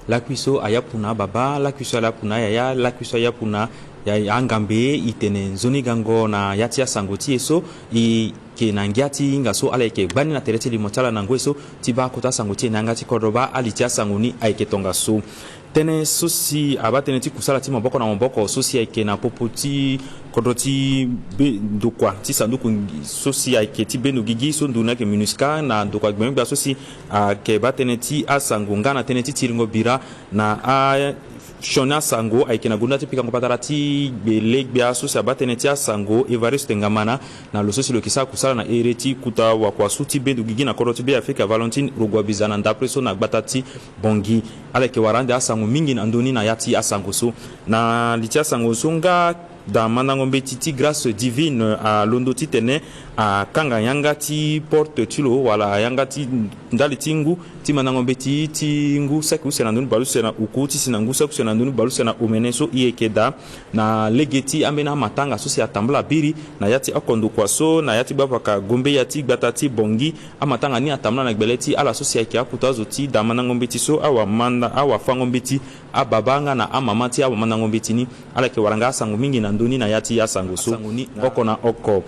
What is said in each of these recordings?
lakuiso ayapuna baba lakuiso ayapuna yaya lakuiso ayapuna ya angambe itene zoni gango na yati asango ti eso i ke nangiati ngaso ala ke bani na tereti limotala nango eso tiba kota sango ti nangati kodoba aliti asango ni aike tonga so tene sosi abatene ti kusala ti maboko na maboko sosi aike na popoti kodoti be ndokwa ti sanduku sosi aike ti benu gigi so nduna ke minuska na ndokwa gbembe sosi ke batene ti asango ngana tene ti tiringo bira na a shona sango aike na gunda ti pika ngopatara ti gbelegbia sosi abatene ti asango Evariste Ngamana na lo sosi lo kisa kusala na ereti kuta wakwa suti bendu gigi na kodoti be Afrika Valentine Rugwabiza na ndapreso na gbatati bongi ala ke warande asango mingi na ndoni na yati asango so na liti asango so nga da manangombe titi grâce divine a londo titene a kanga yanga ti porte tulo wala yanga ti ndali tingu ti manangombe ti ngu saku senandunu balu sena uku ti sinangu saku senandunu balu sena umeneso iekeda na legeti amena matanga so si atambla biri na yati akondo kwaso na yati bapaka gombe yati gbatati bongi amatanga ni atamla na gbeleti ala so si ake akutazo ti da manangombe ti so awa manda awa fangombe ti ababanga na amama ti awa manangombe ti ni ala ke waranga asango mingi na ndoni na yati ya sango so oko na oko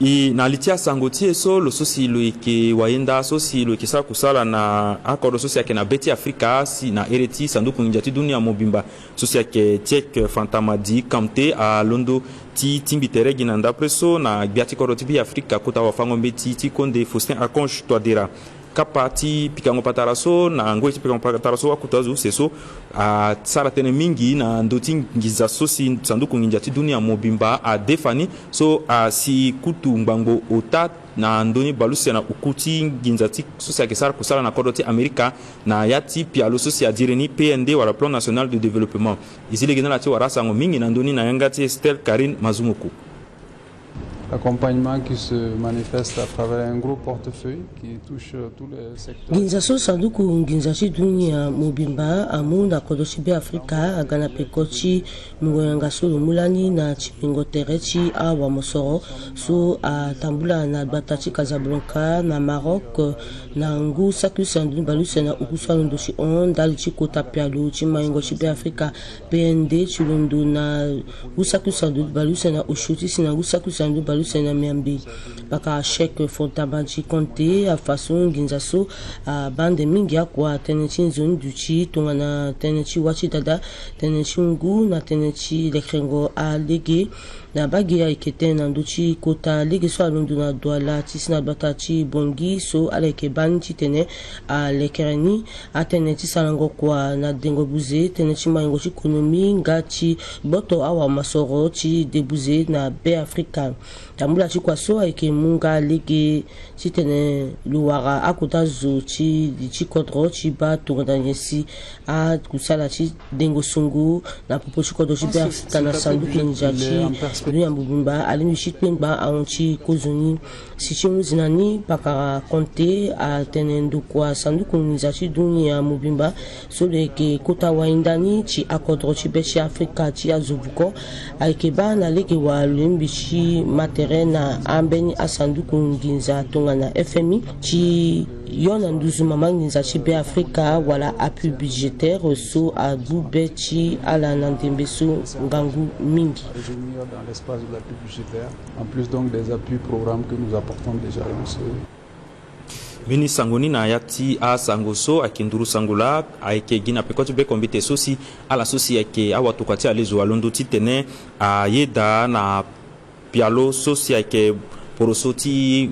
i na litia sango ti eso lo sosi lo ike waenda sosi lo ike sa kusala na akodo sosi ake na beti Afrika si na ereti sanduku njati dunia mobimba sosi ake tiek fantamadi kamte a londo ti timbi teregi na ndapreso na biati kodo tibi Afrika kota wafangombe ti konde Faustin Akonge Twadera kapa ti pikango pataraso na ngoi ti pikango pataraso wakutazu seso a sara tene mingi na ndoti ngiza sosi sanduku nginja ti dunia mobimba a defani so a si kutu ngbango ota na ndoni balusi na ukuti nginza ti sosi ake sara kusala na kodo ti Amerika na yati pialo sosi adireni PND wala Plan National de Développement izile gena ti wara sango mingi na ndoni na yanga ti Estelle Karine Mazumuku. L'accompagnement qui se manifeste à travers un gros portefeuille qui touche tous les secteurs. Ginzaso sanduku nginzashi dunia mobimba amu na kodoshi be Afrika agana pekochi ngoyanga solo mulani na chimingo terechi awa mosoro so a tambula na batachi Casablanca na Maroc na ngu saku sandu baluse na ukusa ndoshi on dalichi kota pialo chimango be Afrika PND chulundu na usaku sandu baluse na ushuti sina usaku sandu Sena miambi baka chèque fontabanchi konte a façon ginzaso a bande mingi akwa tenechi zone duchi tongana tenechi wachi dada tenechi ngu na tenechi lekrengo a lege na bagi ya ikete na nduchi kota lege so alundu na douala tisina batachi bongi so aleke banchi tene a lekerani a tenechi salango kwa na dengo buze tenechi maingo chi ekonomi ngachi boto awa masoro chi debuze na be Afrika tambula chi kwaso eke munga lege chi tene luwara akuta zo chi kodro chi ba tongana nyesi a kusala chi dengo sungu na popo chi kodro chi be Afrika na sanduku njachi dunia mobimba alimi chi tengba aonchi kozoni si chi muzinani pakara konte a tene ndukwa sanduku njachi dunia mobimba so leke kota waindani chi akodro chi be chi Afrika chi azobuko ake ba na leke wa limbi chi materen na ambeni asanduku nginza tongana FMI chi yona nduzu mama nginza chi be Afrika wala appui budgétaire so a bube chi ala nandembe so ngangu mingi dans l'espace de l'appui budgétaire en plus donc des appuis programmes que nous apportons déjà dans ce Vini sangoni na yati a sangoso akinduru sangula aike gina pekoti be kombite sosi ala sosi ake awatukati alezo alondo titene a yeda na pialo sosi ake poroso ti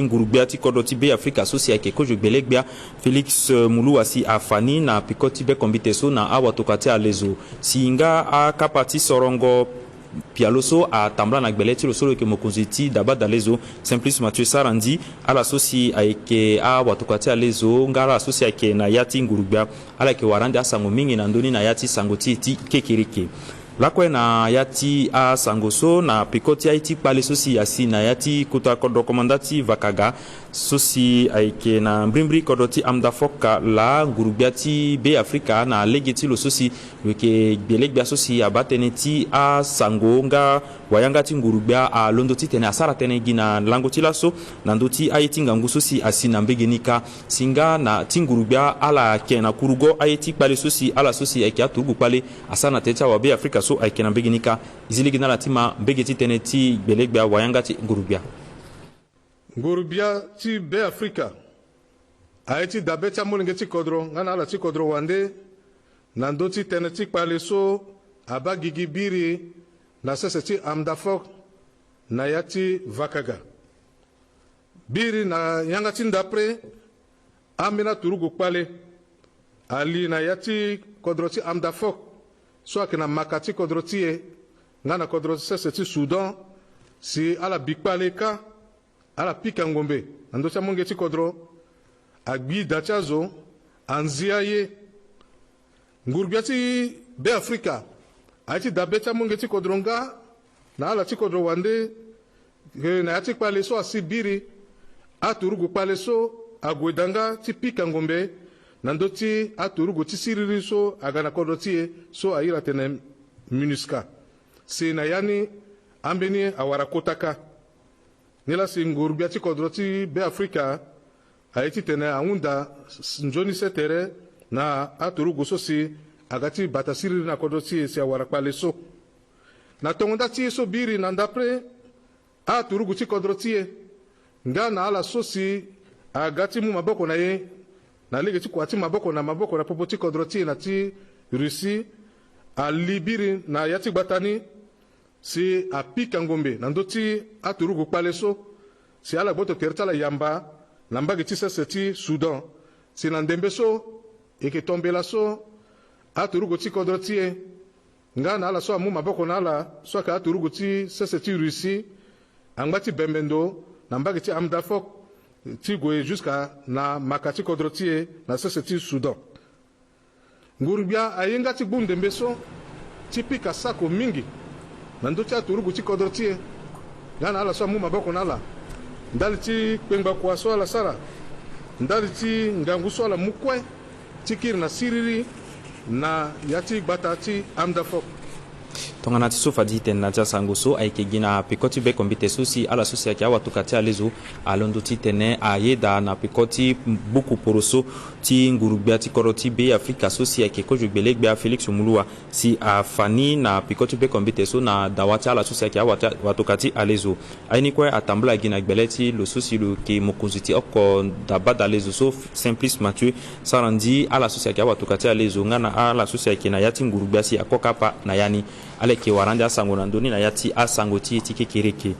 ngurubia ti kodo ti be Afrika sosi ake kojo gbelegbia Felix Muluwasi afani na pekoti be kombite so na awatukati alezo singa a kapati sorongo pialoso a tambla na gbeleti lo solo ke mokonziti daba dalezo Simplice Mathieu Sarandi ala sosi aike a watukati alezo ngara sosi ake na yati ngurubia ala ke warande asango mingi na ndoni na yati sangoti ti kekereke lakwe na yati a sangoso na pikoti aiti pale sosi yasi na yati kuta kodo komandati vakaga sosi ayeke na mbrimbri kodro ti amda foka la ngurubia ti be afrika na lege ti lo sosi yeke gbelegbia sosi abâ tënë ti asango nga wayanga ti ngurubia alondo ti tene asara tënë gi na lango ti laso na ndö ti aye ti ngangu so si asi na mbege ka si nga na ti ngurubia ala ayeke na kurugo aye ti kpale so si ala so si ayeke aturugu kpale asara na tënë ti awabe afrika so ayeke na mbege ka zi lege na ala ti ma mbege ti tënë ti gbelegbia wayanga ti ngurubia ngurubia ti be afrika aye ti dabe ti amolenge ti kodro nga na ala ti kodro wande na ndö ti tënë ti kpale so abâ gigi biri na sese ti amda fok na ya ti vakaga biri na yanga ti ndapre ambeni turugu kpale ali na ya ti kodro ti amda fok so ayeke na maka ti kodro ti ye nga na kodro sese ti sudan si ala bi kpale ka ala pika ngombe na ndö ti amolenge ti kodro agbi da ti azo anzia ye ngurubia ti be afrika aye ti dabe ti amolenge ti kodro nga na ala ti kodro wande na ya ti kpale so asi biri aturugu kpale so aguedanga ti pika ngombe na ndö ti aturugu ti siriri so aga na kodro ti ye so aira tene minuska si na ya ni ambeni awara kotaka ni la si ngurubia ti kodro ti be afrika aye ti tene ahunda nzoni se tere na aturugu so si aga ti bata siriri na kodro ti ye si awara kpale so na tongonda ti ye so biri na ndapre aturugu ti kodro ti ye nga na ala so si aga ti mu maboko na ye na lege ti kua ti maboko na popo ti kodro ti ye na ti russie ali biri na ya ti gbata ni si apika ngombe na ndö ti aturugu kpale so si ala gbo tokere ti ala yamba na mbage ti sese ti sudan si na ndembe so e yeke tombela so aturugu ti kodro ti ye nga na ala so amu maboko na ala so ayeke aturugu ti sese ti russie angba ti bembendo na mbage ti amda fok ti gue jusqu'à na maka ti kodro ti ye na sese ti sudan ngurubia ayenga ti gbu ndembe so ti pika sako mingi na ndö ti aturugu ti kodro ti ye nga na ala so amu maboko na ala ndali ti kpengba kua so ala sara ndali ti ngangu so ala mu kue ti kiri na siriri na ya ti gbata ti amda fok tongana ti so fadi tene na ti asango so ayeke gi na peko ti be konbite so si ala so si ayeke awatoka ti ale zo alondo ti tene aye da na peko ti buku poro so ti ngurubia ti kodro ti be afrika so si ayeke kozo gbelegbia félix omuluwa si afani na peko ti be konbite so na dawa ti ala so si ayeke awatoka ti ale zo aye ni kue atambula gi na gbele ti lo so si lo yeke mokonzi ti oko daba dale zo so simplice mathieu sarandi ala so si ayeke awatoka ti ale zo nga na ala so si ayeke na ya ti ngurubia si akoka pa na ya ni ale ke warandi asango na ndöni na ya ti asango ti ye ti kekereke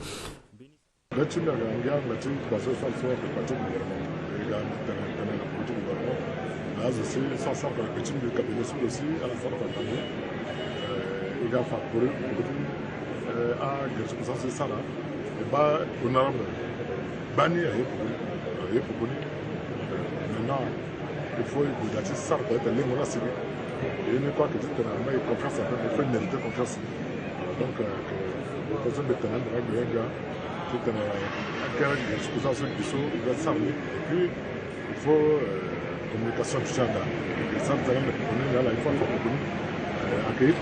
il faut que tu sortes de l'émotion. Et une fois que tu as confiance en toi, il faut une mériter confiance. Donc, la personne de tenir dans le gars, tu as des choses qui sont s'armer. Et puis, il faut communication tout ça. Et ça, tu as il faut accueillir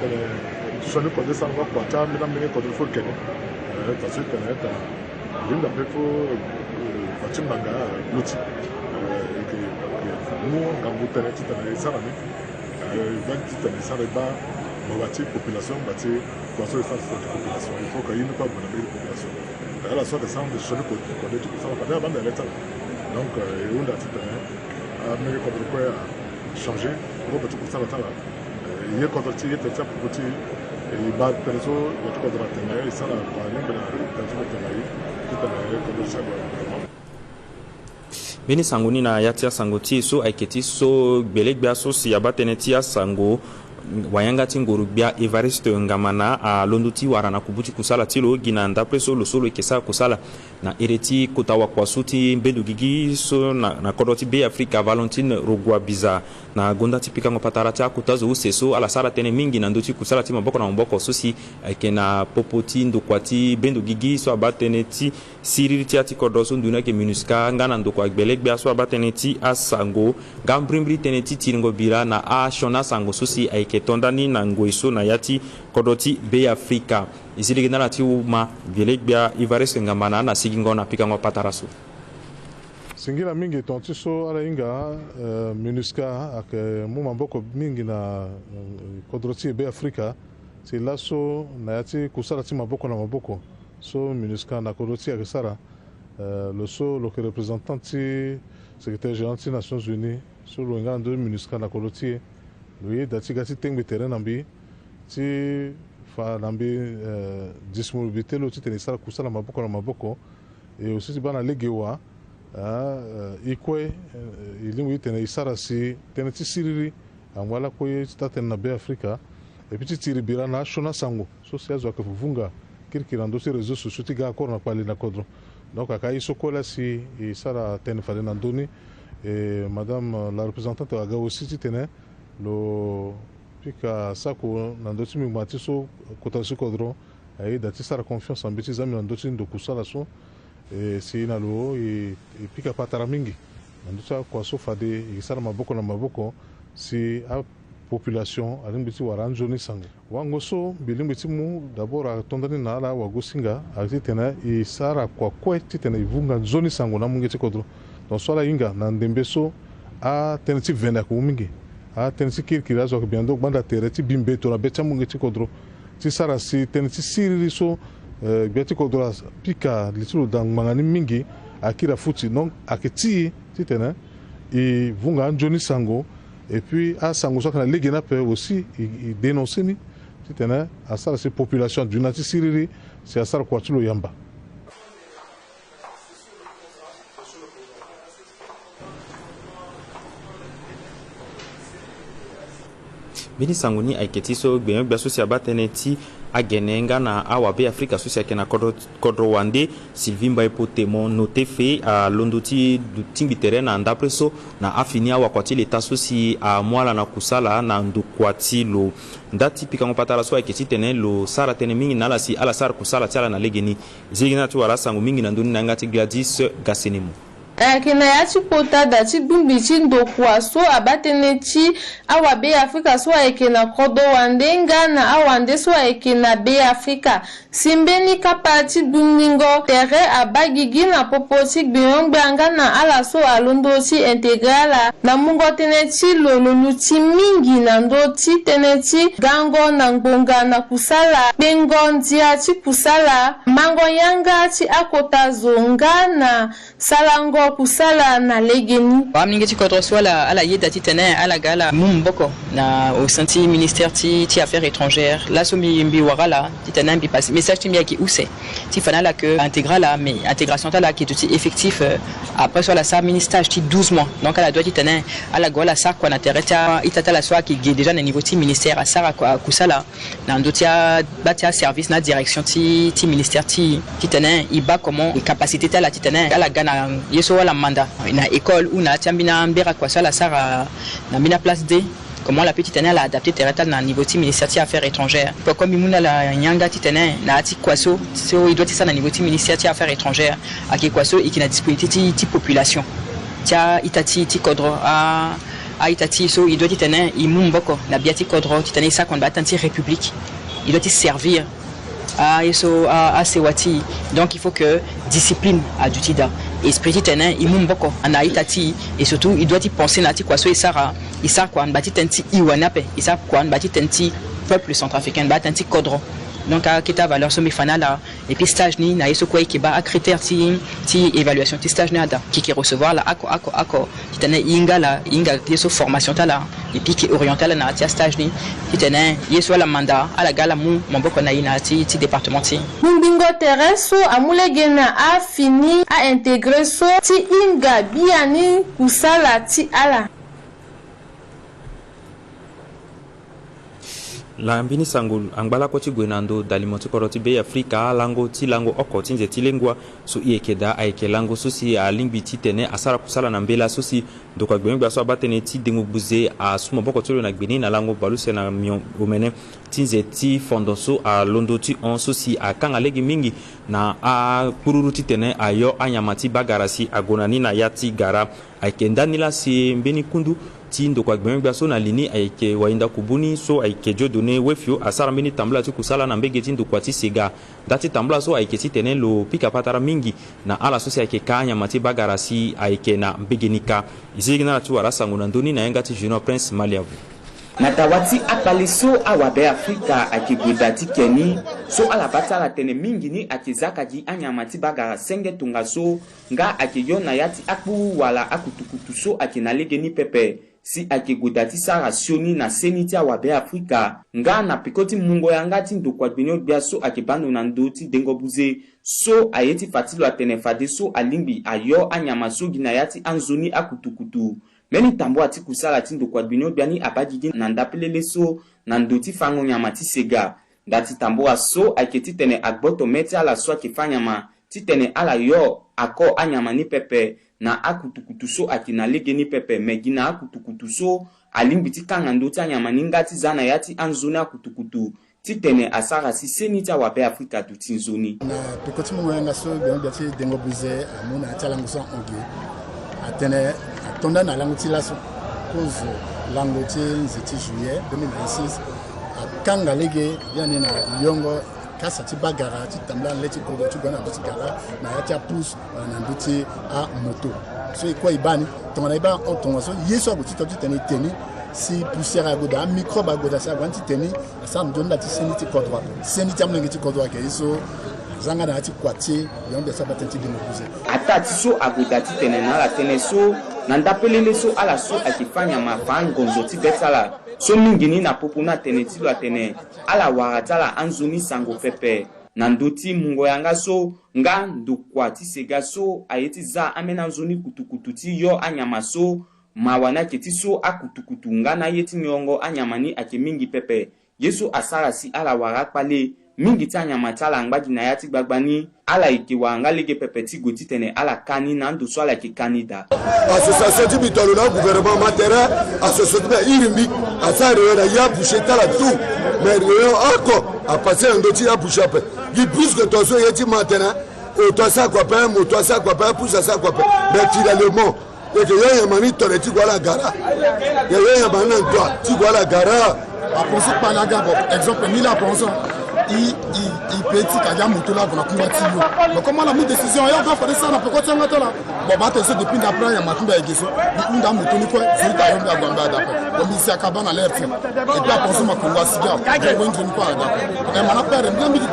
tu sois nous connais ça, on va quoi, tu as mis dans le code il faut le connaître. Parce que tu as une d'après, il faut bâtir l'outil. Nous, quand vous tenez tout à l'heure, ça va ça va bâtir population, bâtir poisson et face de population. Il faut qu'il y ait une part de la population. À la sorte de ça, on est sur le côté, on est tout ça, on va faire l'état. Donc, on a tout à l'heure, mais quand on peut changer, on va tout ça là. Il y a quand on tire, il y a pour petit, il bat perso, il y a tout à l'heure, et ça là, par exemple, la tension de travail, tout à l'heure, quand on change. mbeni sango ni na ya ti asango ti so ayeke ti so gbelegbia so si abâ tënë ti asango wayanga ti nguru bia Evariste Ngamana a londo ti wara na kubuti kusala ti lo gina ndapre so lo solo kesa kusala na ereti kota wa kwasu ti mbendu gigi so na kodoti be Afrika Valentine Rogwa Biza na gonda ti pika ngopatara ti akutazo useso ala sara tene mingi na ndoti kusala ti maboko na mboko so si ke na popoti ndokwa ti bendu gigi so abatene ti siriri ti ati kodoso nduna ke minuska ngana ndokwa gbelegbia so abatene ti asango gambrimbri tene ti tiringo bira na a shona sango so si ke tondani na ngoiso na yati kodoti be Afrika isili gina ti uma gbelegbia Evariste Ngamana na sigingo na pika ngopataraso singira mingi tonti so ala inga minuska ak muma boko mingi na kodroti be Afrika ti laso na yati kusala ti maboko na maboko so minuska na kodroti ak sara le so le représentant ti secrétaire général des Nations Unies so lo nga ndo minuska na kodroti lui dati gati tengbe terrain nambi ti fa nambi disponibilité lo ti tene sara kusala maboko na maboko et aussi ti bana legewa ikwe ilimu itene isara si tene ti siriri angwala koye tatene na be Afrika et puis ti bira na shona sango so si azo akavunga kirikirando si réseaux sociaux ti ga akor na pali na kodro donc akai sokola si isara tene fale na ndoni et madame la représentante aga aussi ti tene lo pika sako na ndoti mi mati so kota so kodro ai dati sara confiance en biti zami na ndoti ndo kusala so si na lo pika patara mingi nduta kwa so fade isara maboko na maboko si a population alimbiti waranjoni sango wango so bilimbiti mu d'abord a tondani na ala wagosinga akiti tena isara kwa kweti tena ivunga zoni sango na mungeti kodro donc so la inga na ndembeso a teneti venda ko mingi a teneti kirkira zo ko biando banda tereti bimbeto na becha mungeti kodro ti sara si teneti siriri so biati kodora pika litulu dang mangani mingi akira futi donc aketi titena et vunga njoni sango et puis a sango so kana legena pe aussi i dénoncer ni titena a sara ces populations du nati siriri c'est a sara kwatulo yamba bini sanguni aiketi so gbe gbe so si abatene ti agenenga na awa be Afrika so si akena kodro wande Sylvie Mbaye Potemo noté fait a londoti timbi terrain na ndapre so na afini awa kwati leta so si a mwala na kusala na ndukwati lo ndati pika ngopatala so aiketi tene lo sara tene mingi na la si ala sara kusala tiala na legeni zigina tu wala sangu mingi na nduni na ngati Gladys Gasenemu akina ya ti pota da ti bimbi ti ndokwa so abatene ti awa be Afrika so ekena kodo wande ngana awande so ekena be Afrika simbeni kapa ti duningo tere abagigi na popo ti gbiyongbe ngana ala so alondo ti integrala na mungo tene ti lolulu ti mingi na ndo ti tene ti gango na ngbonga na kusala bengo ndia ti kusala mango yanga ti akota zonga na salango kusala na legeni amningi ti kodro so ala yeda ti tene ala gala mumboko na au sein du ministère ti affaires étrangères la so mi warala ti tene bi passe message ti mi ki use ti fanala que intégrala mais intégration ta la qui est aussi effectif après so la sa ministère ti 12 mois donc ala doit ti tene ala gola sa kwa na tereta itata la so qui est déjà na niveau ti ministère a sara kwa kusala na ndotia batia service na direction ti ministère ti tene iba comment les capacités ta la ti tene ala gana yeso wala manda na école ou na tiambina mbera kwa sala sara na mina place D comment la petite année a adapté terretal na niveau ti ministère ti affaires étrangères comme imuna la nyanga ti tene na ti kwaso so il doit ça na niveau ti ministère ti affaires étrangères aki kwaso et qui na disponibilité ti population tia itati ti kodro a itati so il doit ti tene imumboko na biati kodro ti tene ça qu'on va tanti république il doit y servir à Sewati. Donc il faut que discipline à Dutida. Esprit tenen imumboko anaitati et surtout il doit y penser nati kwa so isara kwa bati tenti iwanape isa kwa bati tenti peuple centrafricain bati tenti kodro. Donc à kita valeur so mifana là et puis stage ni na yeso kwa ki ba critère ti évaluation ti stage na da qui recevoir là ako tenen inga yeso formation ta là et puis qui oriental na ti stage ni tenen yeso la mandat à la gala mu mboko na ina ti département ti Mbingo Tereso amulegena a fini a intégrer so ti inga biani kusala ti ala lambini sango angbala ko ti gue na ndo dalimo ti koro ti be afrika lango oko ti nze ti lengua so i yeke da ayeke lango so si alingbi ti tene asara kusala na mbela so si ndoko agbe ngba so abatene ti dengo buze asuma boko ti lo na gbeni na lango baluse na mion omene ti nze ti fondo so alondo ti on so si akanga legi mingi na akpururu ti tene ayo anyama ti bagara si agona ni na ya ti gara ayeke ndani la si mbeni kundu ti ndoko agbe ngba so na lini ayeke wainda kubuni so ayeke jo done wefio asara mbeni tambula ti kusala na mbege ti ndoko ti sega da ti tambula so ayeke ti tene lo pika patara mingi na ala so si ayeke ka anyama ti bagara si ayeke na mbege ni ka izigi na ti wara sango na ndöni na yenga ti junior prince maliavu na tawati akpali so awabe afrika ayeke gue da ti keni so ala ba ti ala tene mingi ni ayeke zaka di anyama ti bagara senge tonga so nga ayeke yo na ya ti akpuru wala akutukutu so ayeke na lege ni pepe si ayeke gue da ti sara sioni na seni ti awabe afrika nga na peko ti mungo yanga ti ndoko agbeni ogbia so ayeke banu na ndo ti dengo buze so aye ti fa ti lo atene fade so alingbi ayo anyama so gi na ya ti anzoni akutukutu meni tambo ati kusala ti ndoko agbeni ogbia ni abadidi na ndapelele so na ndo ti fango nyama ti sega da ti tambo aso ayeke ti tene agboto me ti ala so ayeke fa nyama ti tene ala yo ako anyama ni pepe na akutukutu so ayeke na lege ni pepe me gi na akutukutu so alingbi ti kanga ndo ti anyama ni nga ti za na ya ti anzoni akutukutu ti tene asara si seni ti awabe afrika du ti nzoni na peko ti mungo yanga so gbeni ogbia ti dengo buze amû na ti alango so angue atene atonda na lango ti laso cause lango ti nze ti juillet 2026 akanga lege yani na yongo kasa ti bagara ti tambula le ti kodo ti gue na ndo ti gara na ya ti apus na ndo ti amoto so e kue e ba ni tongana e ba otonga so ye so ague ti to ti tene e teni si poussière agoda amicrobe agoda si agua ti teni asara ndo nda ti seni ti kodro seni ti amulenge ti kodro ayeke ye so zanga na ti kua ti yongo so abatene ti dengo buze ata ti so agoda ti tene na ala tene so na ndapelele so ala so ayeke fa nyama fa ngonzo ti be ti ala so mingi ni na popo na tene ti lo atene ala wara ti ala anzoni sango pepe na ndo ti mungo yanga so nga ndokua ti sega so aye ti za ambeni anzoni kutukutu ti yo anyama so mawa na ayeke ti so akutukutu nga na ye ti nyongo anyama ni ayeke mingi pepe ye so asara si ala wara akpale mingi ti anyama ti ala angbagi na ya ti gbagba ni ala yeke wara nga lege pepe ti gue ti tene ala ka ni na ndo so ala yeke ka ni da association ti bi tolo na gouvernement matériel association ti iri mbi asara rewe na ya boucher tala tout mais rewe encore a passé ndo ti ya boucher ape gi plus que to so ye ti matériel o to sa kwa pe mo to sa kwa pe pousse sa kwa pe mais finalement et que y'a mani tole ti gwala gara y'a mani ndo ti gwala gara après ce pas la gabo exemple ni la pension i petit kaja moto la bona kumba ti yo mais comment la mi décision ya ga fa ça na peko tanga tola bon ba to so depuis d'après ya matumba egeso ni nda moto ni ko zita yo ga gamba d'après on mi si akaba na l'air et puis après ma kongo siga je wenje ni pa da et mana père bien mi ti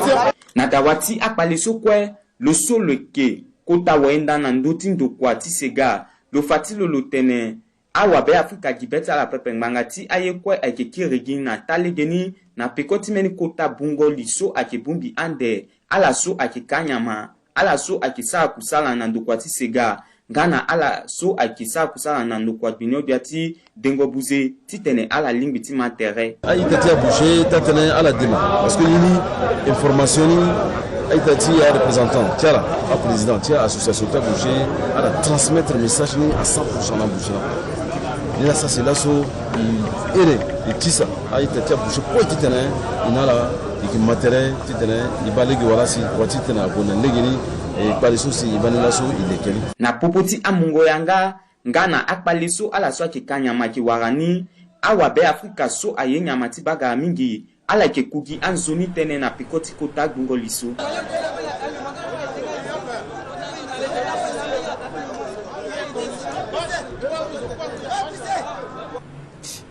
na dawati akpale so kwe lo so le ke kota wenda na ndoti ndokwa ti sega lo fatilo lo tene awabe afrika gi beti ala pepe ngbanga ti aye kue ayeke kirigi na talege ni na peko ti meni kota bungo li so ayeke bungbi ande ala so ayeke ka nyama ala so ayeke sara kusala na ndokua ti sega nga na ala so ayeke sara kusala na ndokua agbeni ogbia ti dengo buze ti tene ala lingbi ti matere ayeke ti abouché ta tene ala dema parce que lini information ni ayeke ti ya représentant ti ala président ti association ti abouché ala transmettre message ni à 100% na abouché na là ça c'est là so ere e tisa ayeke ti abouché po ti tene ina ala yeke matériel ti tene e ba lege wala si kua ti tene agona lege ni e kpale so si e ba ni la so e leke ni na popo ti amungo yanga nga na akpale so ala so ayeke ka nyama yeke wara ni awabe afrika so aye nyama ti bagara mingi ala yeke kugi anzoni tënë na peko ti kota gbungo li so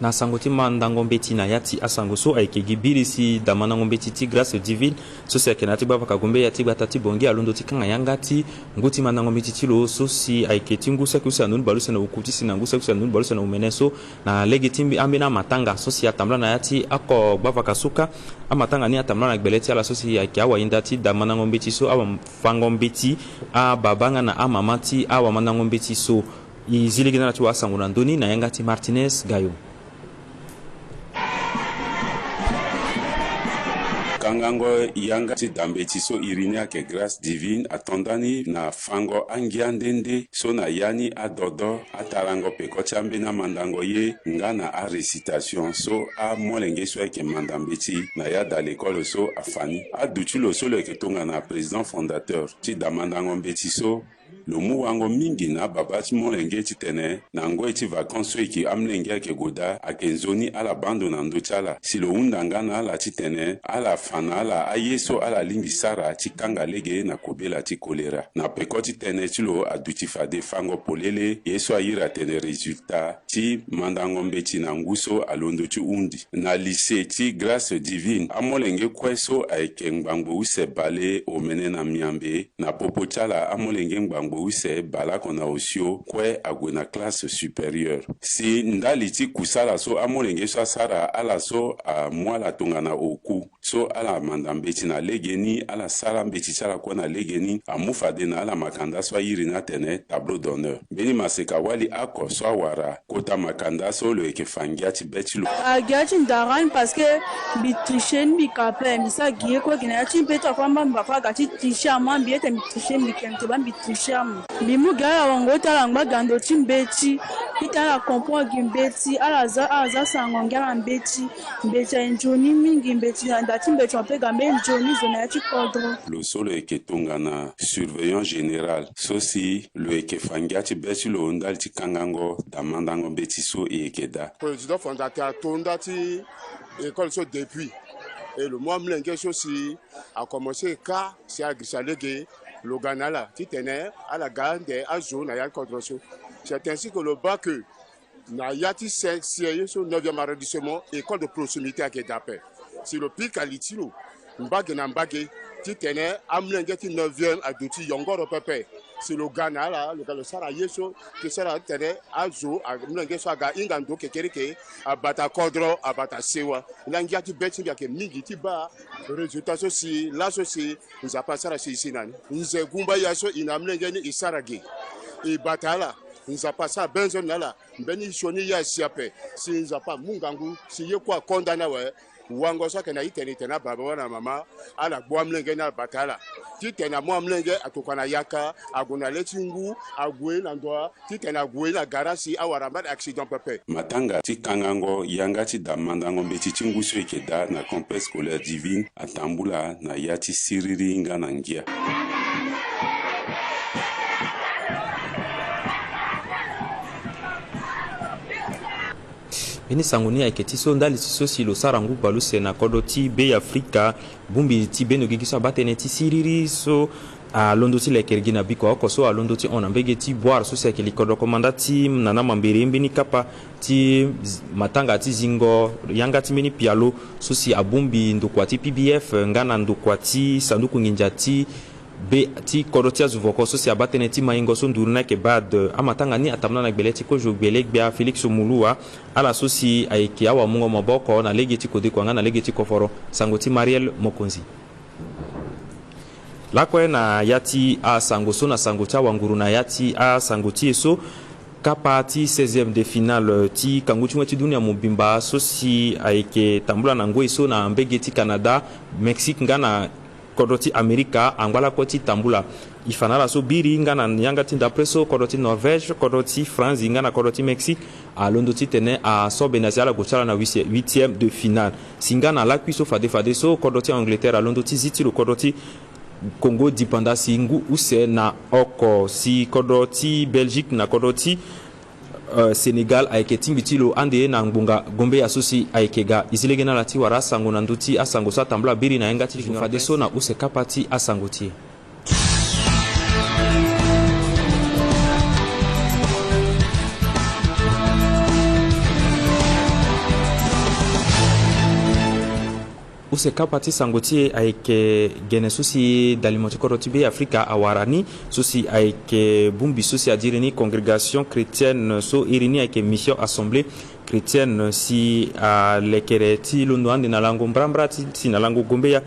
na sango ti ma ndango mbeti na ya ti asango so ayeke gi biri si dama na ngombe ti grâce divine so si ayeke na ti gbava kagombe ya ti gbata ti bongi alondo ti kanga yanga ti ngu ti ma ndango mbeti ti lo so si ayeke ti ngu seki usi anunu baluse na uku ti si na ngu seki usi anunu baluse na umene so na lege ti ambeni amatanga so si atambula na ya ti oko gbava kasuka amatanga ni atambula na gbele ti ala so si ayeke awainda ti dama na ngombe ti so awafango mbeti ababanga na amama ti awama na ngombe ti so i zilege na ti wasango na ndöni na yanga ti Martinez Gayo. kangango yanga ti dambe ti so irini ayeke grâce divine atondani na fango angiandende so na yani adodo atarango peko ti ambeni amandango ye nga na arécitation so amolenge so ayeke mandambe ti na ya da l'école so afani aduti lo so lo yeke tongana président fondateur ti damandango mbe ti so lo mu wango mingi na baba ti molenge ti tene na ngoi ti vacances so yeke amlenge ayeke goda ayeke nzoni ala bando na ndö ti ala si lo hunda na ala ti tene ala fana ala aye so ala lingbi sara ti kanga lege na kobela ti kolera na peko ti tene ti lo aduti fade fango polele ye so ayiri atene résultat ti mandango mbe ti na ngu so alondo ti hundi na lycée ti grâce divine amolenge kue so ayeke ngbangbo use bale omene na miambe na popo ti ala amolenge ngbangbo use bala kona osio kue ague na classe supérieure si ndali ti kusala so amolenge so asara ala so amû ala tongana oku so ala manda mbe ti na lege ni ala sara mbe ti ti ala kue na lege ni amû fade na ala makanda so ayiri na tene tableau d'honneur mbeni maseka wali ako so awara kota makanda so lo yeke fangia ti be ti lo agia ti ndarani parce que mbi triche ni mbi kape mbi sa gie kue gena ya ti mpe ti afamba mbi bafa ga ti triche amû ambi ete mbi triche mbi kene te ba mbi triche amû mbi mu gi ala wango ti ala ngba gando ti mbe ti ite ala comprend gi mbe ti ala za sango ngi ala mbe ti anzoni mingi mbe ti na ti mbe ti ape ga mbe nzoni zo na ya ti kodro lo so lo yeke tongana surveillant général so si lo yeke fangia ti be ti lo ndali ti kangango damandango mbe ti so e yeke da président fondateur atonda ti école so depuis et le mois mlenge so si a commencé ka si agrisa lege lo ganala ti tene ala gande azo na ya kodro so c'est ainsi que le bac na ya ti sieye so 9e arrondissement école de proximité ayeke dape si lo pic aliti lo mbage na mbage ti tene amlenge ti 9e aduti yongoro pepe si lo gana ala lo sara ye so ti sara tene azo amlenge so aga hinga ndo kekereke abata kodro abata sewa langi ya ti be ti mbi ayeke mingi ti ba résultat so si la so si nzapa sara si isi nani nze gumba ya so ina amlenge ni i sara ge e bata ala nzapa sa benzo nala mbeni shoni ya siape si nzapa mungangu si ye kwa konda na we wango so ke na iteni tena baba wana mama ala gbo amlenge na batala ti tena mo amlenge atokana yaka agona letingu agwe na ndoa ti tena agwe na garasi awara mba accident pepe matanga ti kangango yanga ti damandango mbe ti ngu so yeke da na complexe scolaire divine atambula na ya ti siriri nga na ngia ini sanguni ayeke ti so ndali ti so si lo sara ngu gba lo se na kodo ti be afrika bungbi ti beno gi so abatene ti siriri so alondo ti leke gi na biko oko so alondo ti ona mbege ti boire so si ayeke li kodro komanda ti nana mambere mbeni kapa ti matanga ti zingo yanga ti mbeni pialo so si abungbi ndokua ti pbf nga na ndokua ti sanduku nginja ti be ti kodo ti azo voko so si abatene ti maingo so nduru na yeke bad amatanga ni atamna na gbele ti kozo gbele gbia félix omulua ala so si ayeke awamungo maboko na lege ti kodeko anga na lege ti koforo sango ti mariel mokonzi lakue na ya ti asango so na sango ti awanguru na ya ti asango ti e so kapa ti 16e de finale ti kangu ti ngoi ti dunia mobimba so si ayeke tambula na ngoi so na mbege ti canada mexique nga na kodo ti amerika angbala kue ti tambula e fana ala so biri nga na yanga ti ndapre so kodo ti norvège kodo ti france nga na kodo ti mexique alondo ti tene asobe na si ala gue ti ala na 8e de finale si nga na lakui so fade so kodo ti angleterre alondo ti zi ti lo kodo ti congo dipanda si ngu use na oko si kodo ti belgique na kodo ti Sénégal ayeke timbi ti lo ande na ngbonga gombe ya so si ayeke ga e zi lege na ala ti wara asango na ndö ti asango so atambula biri na yenga ti fade so na use kapa ti asango ti e use kapa ti sango ti e ayeke gene so si dalimo ti kodro ti be afrika awara ni so si ayeke bungbi so si adiri ni congrégation chrétienne so iri ni ayeke mission assemblée chrétienne si alekere ti londo ande na lango mbrambra ti si na lango gombe ya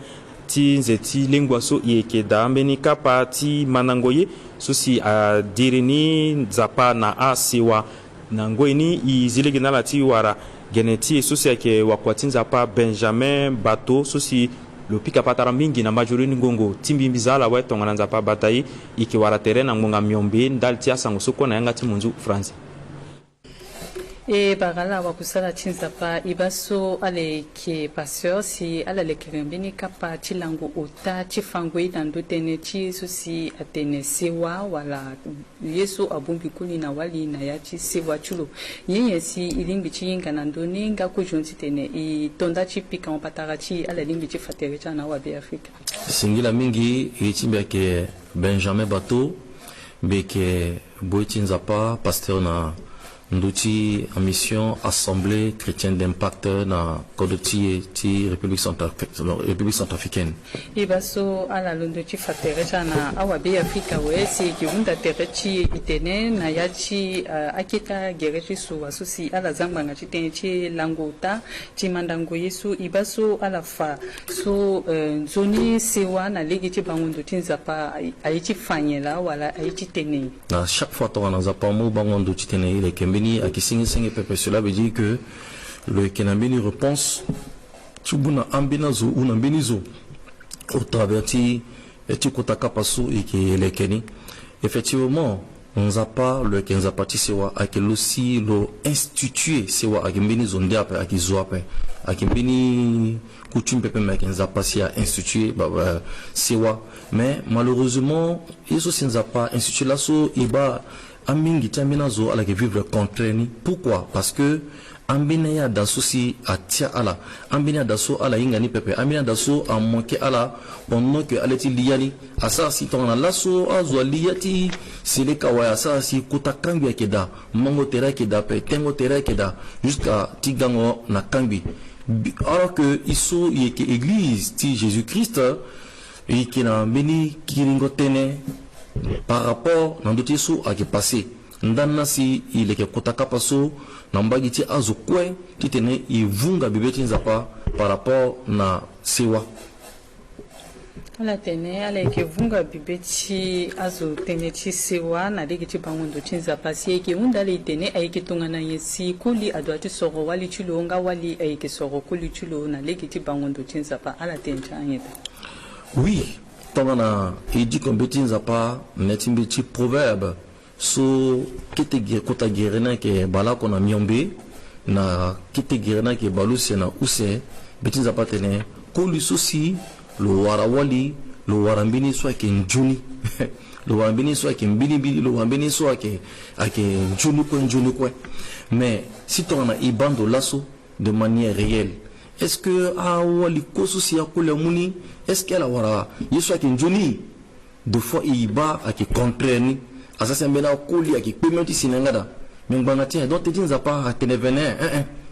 ti nze ti lengua so e yeke da ambeni kapa ti manango ye so si adiri ni nzapa na asewa na ngoi ni e zi lege na ala ti wara gene ti e so si ayeke wakua ti nzapa benjamin bateau so si lo pika patara mingi na majorini ngongo timbi mbizala wa tongana nzapa batai ikiwara terena ngonga myombe ndal tia sango soko na yanga timunzu France. E bagala wa kusala chinzapa ibaso ale ke pasteur si ala le kirembini kapa chilangu uta chifangwe dando tene chi susi atene sewa wala yesu abumbi kuli na wali na yachi sewa chulo yeye si ilimbi chinga nandoni nga kujonzi tene I tonda chipika mpatara chi ala limbi chifatere chana wa be Afrika singila mingi ichimba ke Benjamin Bateau beke boichinzapa pasteur na Ndouti en mission Assemblée chrétienne d'impact na Kodoti ti République centrafricaine. Ibaso ala lunduchi faterecha na awabi Afrika wesi kiunda terechi itene na yachi akita gerechi su asusi ala zambanga chitenchi languta chimandango yesu ibaso ala fa so zoni sewa na ligi chibangundu tinzapa aichi fanyela wala aichi tene. Na chaque fois on a zapamu bangundu chitene ile kembini à Kisingi Pepe, cela veut dire que le Kenambini repense Tubuna Ambinazo ou Nambinizo au travers de Tikotaka Passo et qui est le Keni. Effectivement, on n'a pas le Kenzapati Sewa, à qui aussi le institué Sewa, à qui Mbini Zondiape, à qui Zoape, à qui Mbini Coutume Pepe, mais Kenzapasi a institué Sewa. Mais malheureusement, ils ne ont pas institué là, il va. Amingi Tiaminazo ala ke vivre contre ni. Pourquoi? Parce que ambina ya daso si atia ala, ambina daso ala ingani pepe, ambina daso a manqué ala pendant que aleti liali asa si ton na laso azwa liati sele kawaya asa si kutakambi akeda mango tera keda pe tengo tera keda jusqu'à tigango na kambi. Alors que iso yeke église ti Jésus-Christ et qui na beni kiringotene par rapport à notre sou à qui passé ndana si il est que kotaka paso nambagi ti azokwe ti tene i vunga bibeti nzapa par rapport na sewa ala tene ala ke vunga bibeti azo tene ti sewa na ligi ti bangondo ti nzapa si ke unda le tene ay ke tongana yesi kuli adwa ti soro wali chulo nga wali ay ke soro kuli chulo na ligi ti bangondo ti nzapa ala tene chanyeta. Oui, tongana idi kombeti nzapa netimbi proverbe so kete kota gerena ke bala kona miombe na kete gerena ke balusi na use beti nzapa tene koli sosi lo warawali lo warambini so ke njuni lo warambini so ke mbili lo warambini so ke njuni ko mais si tongana ibando lasso de manière réelle. Est-ce que awali koso si akole muni est-ce qu'elle awara yesu akinjoni de fois iba aki contraire asasa mbena koli aki pementi sinengada mbanga tiens donc tinza pas tenevene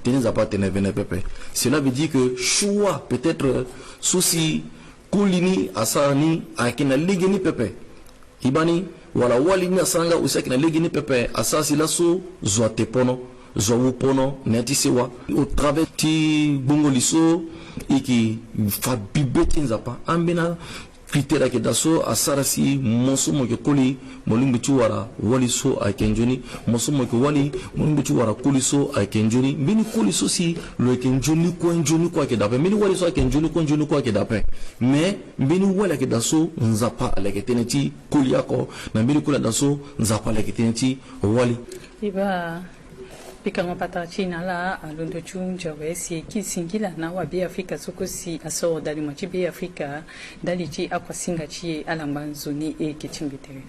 tinza pas tenevene pepe cela veut dire que choix peut-être souci kolini asani akina ligeni pepe ibani wala wali ni asanga usakina ligeni pepe asasi laso zoate pono Zowopono, Netisewa, au travers de Bongoliso, et qui fa bibeti nzapa, ambina critère qui daso à Sarasi, Monsomo Koli, Molimbichuara, Waliso à Kenjoni, Monsomo Wali, Molimbichuara Koliso à Kenjoni, Bini Koliso si, le Kenjoni quoi que d'après, Bini Waliso à Kenjoni quoi que d'après, mais Bini Wala que daso, Nzapa à la Keteneti, Koliako, Nambini Kola daso, Nzapa à la Keteneti, Wali. Pika ngopata china la alondo chunja wesi kisingila na wa bi Afrika sokosi aso dali machi bi Afrika dali chi akwasinga chi alambanzuni e kichimbitere.